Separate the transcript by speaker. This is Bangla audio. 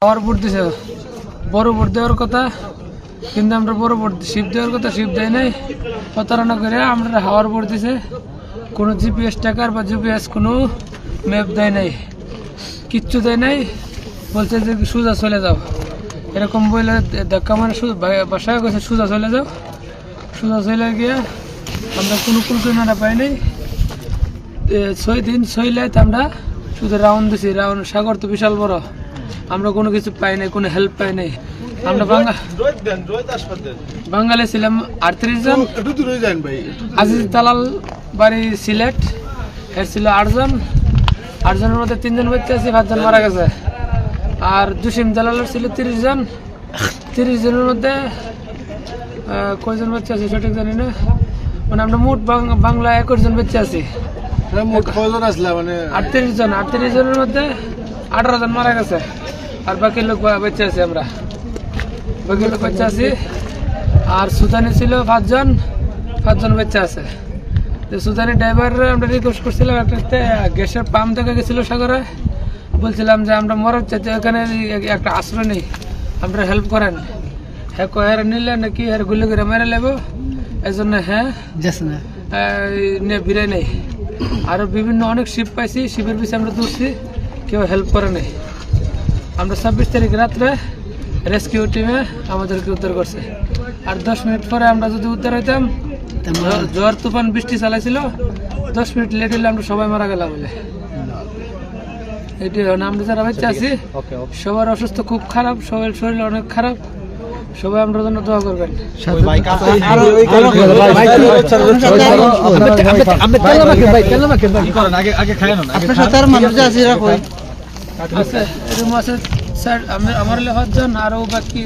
Speaker 1: পাওয়ার ভোট দিছে, বড় ভোট দেওয়ার কথা, কিন্তু আমরা বড় ভোট শিপ দেওয়ার কথা শিপ দেয় নাই, প্রতারণা করে আমরা হাওয়ার ভোট দিছে। কোনো জিপিএস টাকার বা জিপিএস কোনো ম্যাপ দেয় নাই, কিচ্ছু দেয় নাই, বলছে যে সোজা চলে যাও, এরকম বলে ধাক্কা মানে বাসায় গেছে সোজা চলে যাও। সোজা চলে গিয়ে আমরা কোনো কুলকিনারা পাই নাই। 6 দিন 6 রাত আমরা শুধু রাউন্ড দিছি, রাউন্ড সাগর তো বিশাল বড়, আমরা কোনো কিছু পাই নাই, কোনো হেল্প পাই নাই। আমরা বাঙালি ছিলাম 38 জন। আজিজ দালাল বাড়ি সিলেট, এর ছিল 8 জন। 8 জনের মধ্যে 3 জন বাচ্চা আছে, 5 জন মারা গেছে। আর জসিম দালালের ছিল 30 জন। 30 জনের মধ্যে কয়জন বাচ্চা আছে সঠিক জানি না, মানে আমরা মোট বাংলা 21 জন বাচ্চা আছি। 38 জন, 38 জনের মধ্যে 18 জন মারা গেছে, আর বাকি লোক বাচ্চা আছে। আমরা বাকি লোক বাচ্চা আছি। আর সুদানি ছিল 5 জন, 5 জন বাচ্চা আছে। তো সুদানি ড্রাইভার আমরা রিকোয়েস্ট করছিলাম, একটা গ্যাসের পাম্প দেখা গেছিল সাগরে, বলছিলাম যে আমরা মরার চাইতে এখানে একটা আশ্রয় নেই, আমরা হেল্প করেন। হ্যাঁ কয়ের নিলে নাকি হ্যাঁ গুলি করে মেরে নেবো, এই জন্য হ্যাঁ বিরাই নেই। আরও বিভিন্ন অনেক শিপ পাইছি, শিপের পিছিয়ে আমরা দৌড়ছি, কেউ হেল্প করে নেই। আমরা 26 তারিখ রাত্রে রেস্কিউ টিমে আমাদেরকে উদ্ধার করছে। আর 10 মিনিট পরে আমরা যদি উদ্ধার হইতাম, ঝড় তুফান বৃষ্টি চালাইছিল, 10 মিনিট লেট হলে আমরা সবাই মারা গেলাম বলে। এটি আমরা যারা বাচ্চা আছি সবার অসুস্থ খুব খারাপ, সবার শরীর অনেক খারাপ, সবাই আমরা জন্য দোয়া করবেন। আমার 5 জন, আরো বাকি